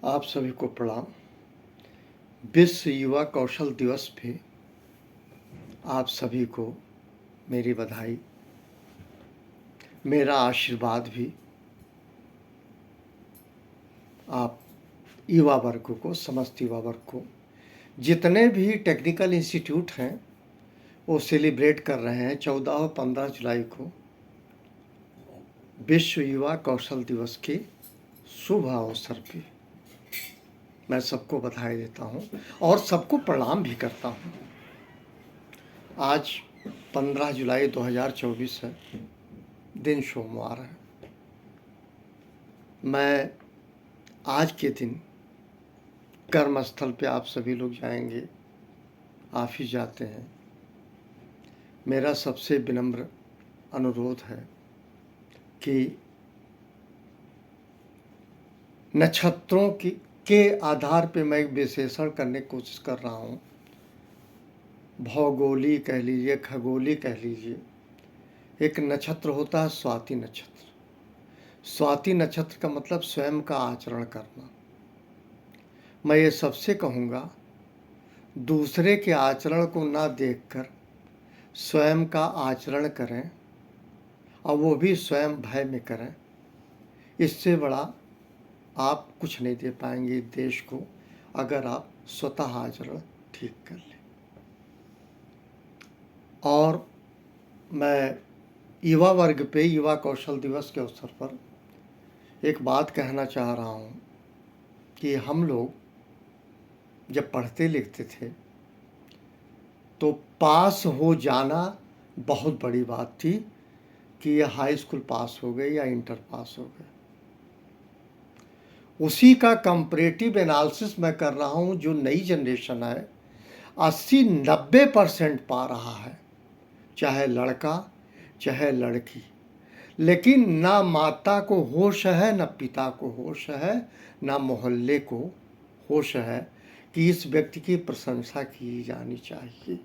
आप सभी को प्रणाम। विश्व युवा कौशल दिवस पे आप सभी को मेरी बधाई, मेरा आशीर्वाद भी आप युवा वर्ग को, समस्त युवा वर्ग को। जितने भी टेक्निकल इंस्टीट्यूट हैं वो सेलिब्रेट कर रहे हैं 14 और 15 जुलाई को विश्व युवा कौशल दिवस के शुभ अवसर पे मैं सबको बधाई देता हूं और सबको प्रणाम भी करता हूं। आज 15 जुलाई 2024 है, दिन सोमवार है। मैं आज के दिन कर्मस्थल पे आप सभी लोग जाएंगे, ऑफिस जाते हैं। मेरा सबसे विनम्र अनुरोध है कि नक्षत्रों के आधार पे मैं विश्लेषण करने की कोशिश कर रहा हूँ। भौगोलिक कह लीजिए, खगोलिक कह लीजिए। एक नक्षत्र होता है स्वाति नक्षत्र। स्वाति नक्षत्र का मतलब स्वयं का आचरण करना। मैं ये सबसे कहूँगा, दूसरे के आचरण को ना देखकर स्वयं का आचरण करें और वो भी स्वयं भय में करें। इससे बड़ा आप कुछ नहीं दे पाएंगे देश को, अगर आप स्वतः आचरण ठीक कर लें। और मैं युवा वर्ग पे युवा कौशल दिवस के अवसर पर एक बात कहना चाह रहा हूँ कि हम लोग जब पढ़ते लिखते थे तो पास हो जाना बहुत बड़ी बात थी कि ये हाई स्कूल पास हो गए या इंटर पास हो गए। उसी का कंपैरेटिव एनालिसिस मैं कर रहा हूँ। जो नई जनरेशन है 80-90% पा रहा है, चाहे लड़का चाहे लड़की। लेकिन ना माता को होश है, ना पिता को होश है, ना मोहल्ले को होश है कि इस व्यक्ति की प्रशंसा की जानी चाहिए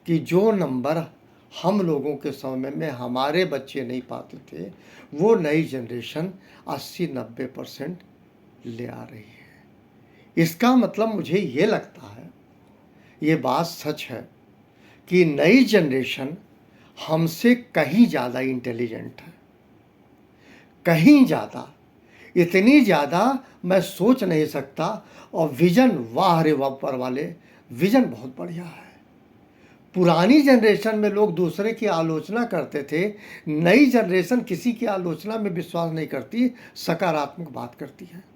कि जो नंबर हम लोगों के समय में हमारे बच्चे नहीं पाते थे, वो नई जनरेशन 80-90% ले आ रही है। इसका मतलब मुझे ये लगता है, ये बात सच है कि नई जनरेशन हमसे कहीं ज़्यादा इंटेलिजेंट है, कहीं ज़्यादा, इतनी ज़्यादा मैं सोच नहीं सकता। और विजन, वाह रे वाह पर वाले, विजन बहुत बढ़िया है। पुरानी जनरेशन में लोग दूसरे की आलोचना करते थे, नई जनरेशन किसी की आलोचना में विश्वास नहीं करती, सकारात्मक बात करती है।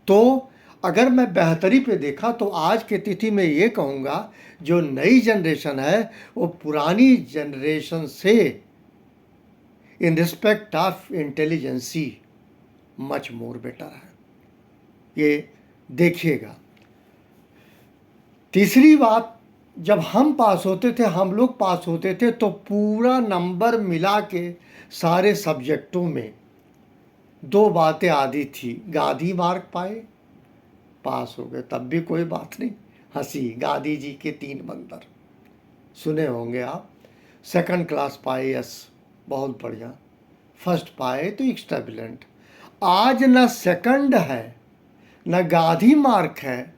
तो अगर मैं बेहतरी पे देखा तो आज के तिथि में ये कहूँगा, जो नई जनरेशन है वो पुरानी जनरेशन से in respect of intelligency much more better है। ये देखिएगा। तीसरी बात, जब हम पास होते थे, हम लोग पास होते थे तो पूरा नंबर मिला के सारे सब्जेक्टों में 2 बातें आदि थी। गांधी मार्क पाए, पास हो गए, तब भी कोई बात नहीं, हंसी। गांधी जी के 3 मंत्र सुने होंगे आप। सेकंड क्लास पाए, यस, बहुत बढ़िया। फर्स्ट पाए तो एक्स्टेबलेंट। आज न सेकंड है, न गांधी मार्क है,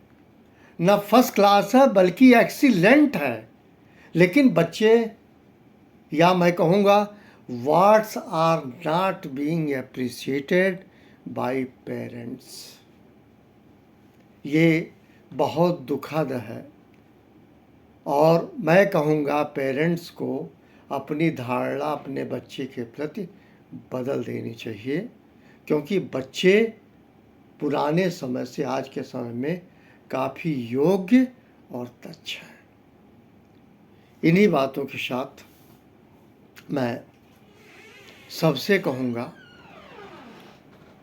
न फर्स्ट क्लास है, बल्कि एक्सीलेंट है। लेकिन बच्चे, या मैं कहूँगा words are not being appreciated by parents. ये बहुत दुखद है। और मैं कहूँगा पेरेंट्स को अपनी धारणा अपने बच्चे के प्रति बदल देनी चाहिए, क्योंकि बच्चे पुराने समय से आज के समय में काफ़ी योग्य और दक्ष हैं। इन्हीं बातों के साथ मैं सबसे कहूँगा,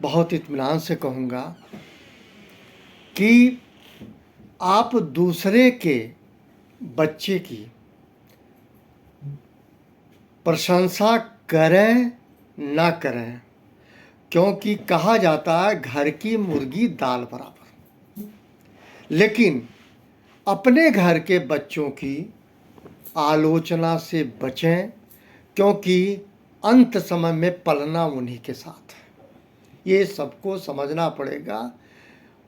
बहुत इत्मीनान से कहूँगा कि आप दूसरे के बच्चे की प्रशंसा करें ना करें, क्योंकि कहा जाता है घर की मुर्गी दाल बराबर। लेकिन अपने घर के बच्चों की आलोचना से बचें, क्योंकि अंत समय में पलना उन्हीं के साथ है। ये सबको समझना पड़ेगा।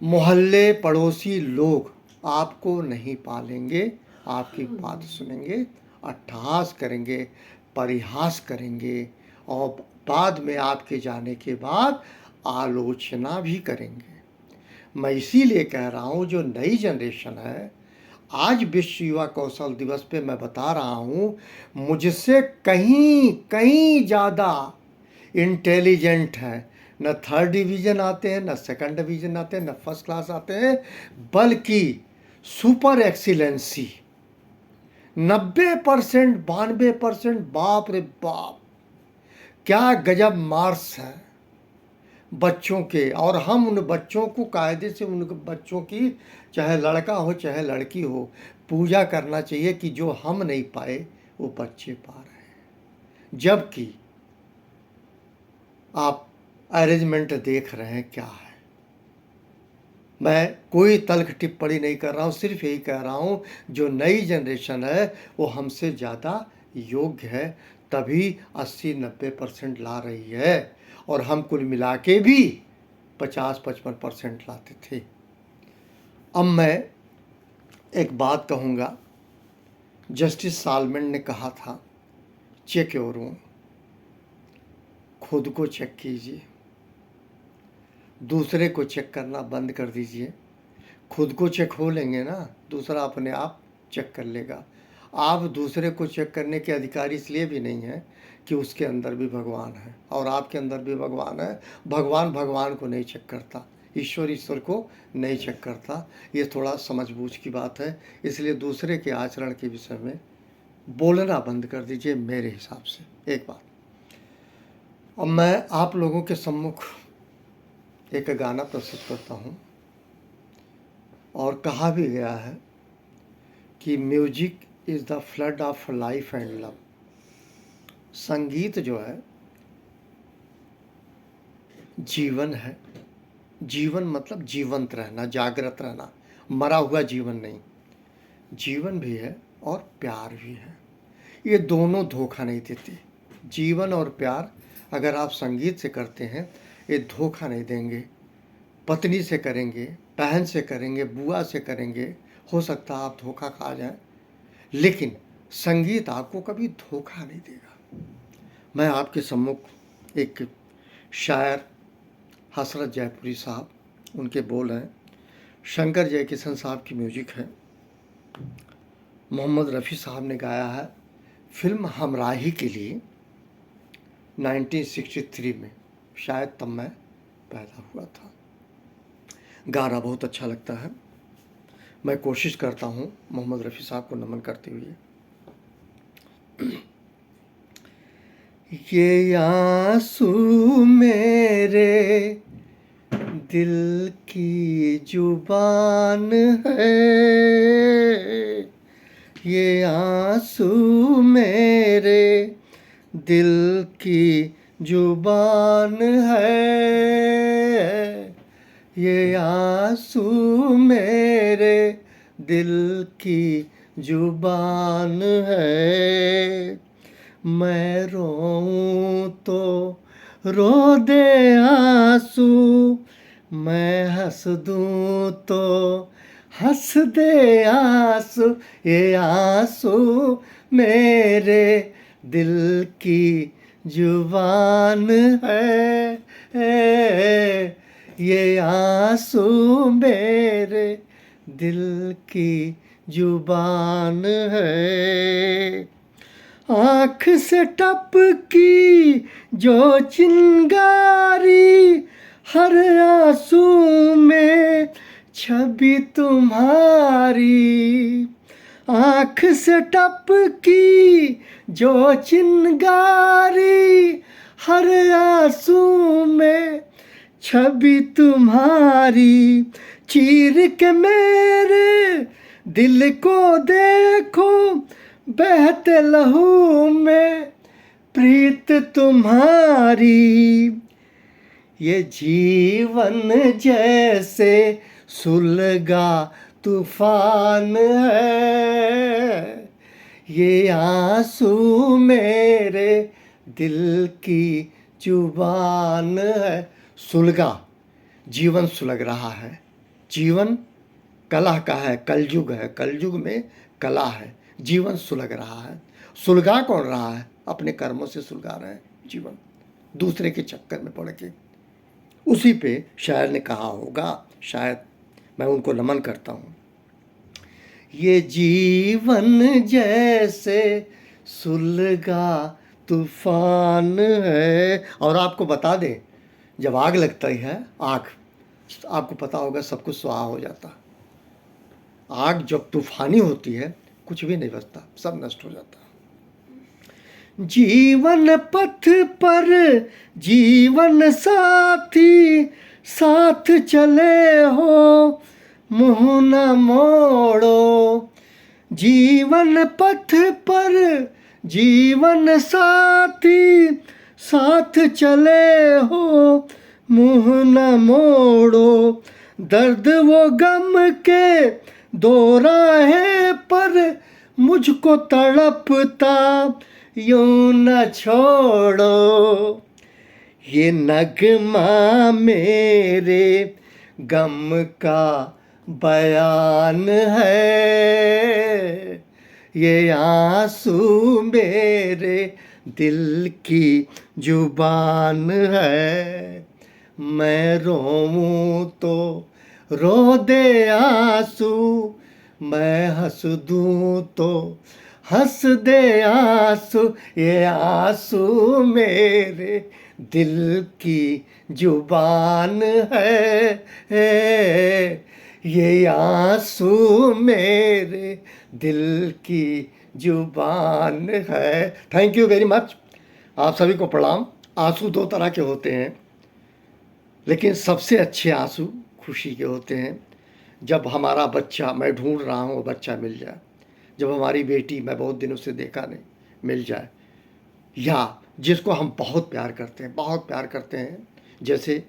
मोहल्ले पड़ोसी लोग आपको नहीं पालेंगे, आपकी बात सुनेंगे, अट्टहास करेंगे, परिहास करेंगे और बाद में आपके जाने के बाद आलोचना भी करेंगे। मैं इसीलिए कह रहा हूँ जो नई जनरेशन है, आज विश्व युवा कौशल दिवस पे मैं बता रहा हूँ, मुझसे कहीं कहीं ज़्यादा इंटेलिजेंट है। न थर्ड डिवीज़न आते हैं, न सेकंड डिवीज़न आते हैं, न फर्स्ट क्लास आते हैं, बल्कि सुपर एक्सीलेंसी 90%, 92%। बाप रे बाप, क्या गजब मार्क्स है बच्चों के। और हम उन बच्चों को कायदे से, उन बच्चों की, चाहे लड़का हो चाहे लड़की हो, पूजा करना चाहिए कि जो हम नहीं पाए वो बच्चे पा रहे हैं। जबकि आप अरेंजमेंट देख रहे हैं क्या है। मैं कोई तल्ख टिप्पणी नहीं कर रहा हूँ, सिर्फ यही कह रहा हूँ जो नई जनरेशन है वो हमसे ज़्यादा योग्य है, तभी 80-90% ला रही है। और हम कुल मिला के भी 50-55% लाते थे। अब मैं एक बात कहूँगा, जस्टिस सालमन ने कहा था, चेक योर रूम, खुद को चेक कीजिए, दूसरे को चेक करना बंद कर दीजिए। खुद को चेक हो लेंगे ना, दूसरा अपने आप चेक कर लेगा। आप दूसरे को चेक करने के अधिकारी इसलिए भी नहीं हैं कि उसके अंदर भी भगवान है और आपके अंदर भी भगवान है। भगवान भगवान को नहीं चेक करता, ईश्वर ईश्वर को नहीं चेक करता। ये थोड़ा समझबूझ की बात है, इसलिए दूसरे के आचरण के विषय में बोलना बंद कर दीजिए मेरे हिसाब से। एक बात, अब मैं आप लोगों के सम्मुख एक गाना प्रस्तुत करता हूँ। और कहा भी गया है कि music is the flood of life and love. संगीत जो है जीवन है। जीवन मतलब जीवंत रहना, जागृत रहना, मरा हुआ जीवन नहीं। जीवन भी है और प्यार भी है, ये दोनों धोखा नहीं देते। जीवन और प्यार अगर आप संगीत से करते हैं ये धोखा नहीं देंगे। पत्नी से करेंगे, बहन से करेंगे, बुआ से करेंगे, हो सकता है आप धोखा खा जाएं, लेकिन संगीत आपको कभी धोखा नहीं देगा। मैं आपके सम्मुख एक शायर हसरत जयपुरी साहब, उनके बोल हैं, शंकर जयकिशन साहब की म्यूजिक है, मोहम्मद रफ़ी साहब ने गाया है फिल्म हमराही के लिए 1963 में, शायद तब मैं पैदा हुआ था। गाना बहुत अच्छा लगता है। मैं कोशिश करता हूँ मोहम्मद रफ़ी साहब को नमन करते हुए। ये आंसू मेरे दिल की जुबान है, ये आंसू मेरे दिल की जुबान है, ये आंसू मेरे दिल की जुबान है। मैं रोऊं तो रो दे आंसू, मैं हंस दूं तो हंस दे आंसू, ये आंसू मेरे दिल की जुबान है, ये आंसू मेरे दिल की जुबान है। आँख से टपकी जो चिंगारी, हर आंसू में छवि तुम्हारी। आँख से टपकी जो चिंगारी, हर आंसू में छवि तुम्हारी। चीर के मेरे दिल को देखो, बहते लहू में प्रीत तुम्हारी। ये जीवन जैसे सुलगा तूफान है, ये आंसू मेरे दिल की जुबान है। सुलगा, जीवन सुलग रहा है, जीवन कला का है, कलयुग है, कलयुग में कला है। जीवन सुलग रहा है। सुलगा कौन रहा है? अपने कर्मों से सुलगा रहे हैं जीवन, दूसरे के चक्कर में पड़ के। उसी पे शायर ने कहा होगा, शायद, मैं उनको नमन करता हूँ, ये जीवन जैसे सुलगा तूफान है। और आपको बता दें, जब आग लगती है, आग, आपको पता होगा सब कुछ स्वाहा हो जाता। आग जब तूफानी होती है, कुछ भी नहीं बचता, सब नष्ट हो जाता। जीवन पथ पर जीवन साथी साथ चले हो, मुँह न मोड़ो। जीवन पथ पर जीवन साथी साथ चले हो, मुँह न मोड़ो। दर्द वो गम के दो राहें पर मुझको तड़पता यूं न छोड़ो। ये नगमा मेरे गम का बयान है, ये आंसू मेरे दिल की जुबान है। मैं रोऊं तो रो दे आंसू, मैं हंस दूं तो हंस दे आंसू। ये आंसू मेरे दिल की जुबान है, ये आंसू मेरे दिल की जुबान है। Thank you very much. आप सभी को प्रणाम। आंसू दो तरह के होते हैं, लेकिन सबसे अच्छे आंसू खुशी के होते हैं। जब हमारा बच्चा, मैं ढूंढ रहा हूँ, बच्चा मिल जाए। जब हमारी बेटी, मैं बहुत दिनों से देखा नहीं, मिल जाए। या जिसको हम बहुत प्यार करते हैं, बहुत प्यार करते हैं, जैसे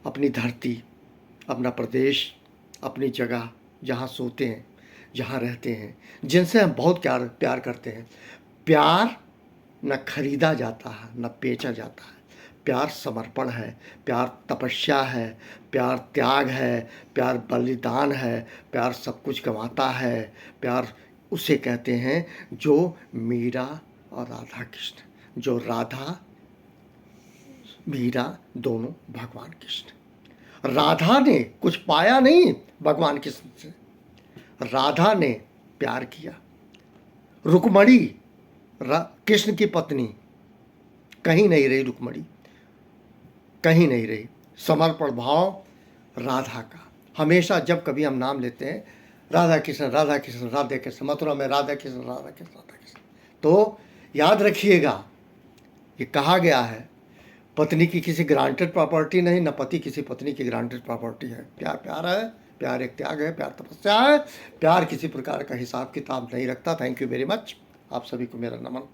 अपनी धरती, अपना प्रदेश, अपनी जगह जहाँ सोते हैं, जहाँ रहते हैं, जिनसे हम बहुत प्यार करते हैं। प्यार न खरीदा जाता है, न बेचा जाता है। प्यार समर्पण है, प्यार तपस्या है, प्यार त्याग है, प्यार बलिदान है, प्यार सब कुछ गंवाता है। प्यार उसे कहते हैं जो मीरा और राधा कृष्ण, जो राधा मीरा दोनों भगवान कृष्ण। राधा ने कुछ पाया नहीं भगवान कृष्ण से, राधा ने प्यार किया। रुक्मणी, कृष्ण की पत्नी, कहीं नहीं रही रुक्मणी, कहीं नहीं रही। समर्पण भाव राधा का। हमेशा जब कभी हम नाम लेते हैं, राधा कृष्ण राधा कृष्ण राधे कृष्ण, मथुरा में राधा कृष्ण राधा कृष्ण राधा कृष्ण, तो याद रखिएगा, ये कहा गया है, पत्नी की किसी ग्रांटेड प्रॉपर्टी नहीं, न पति किसी पत्नी की ग्रांटेड प्रॉपर्टी है। प्यार प्यार है, प्यार एक त्याग है, प्यार तपस्या है, प्यार किसी प्रकार का हिसाब किताब नहीं रखता। Thank you very much. आप सभी को मेरा नमन।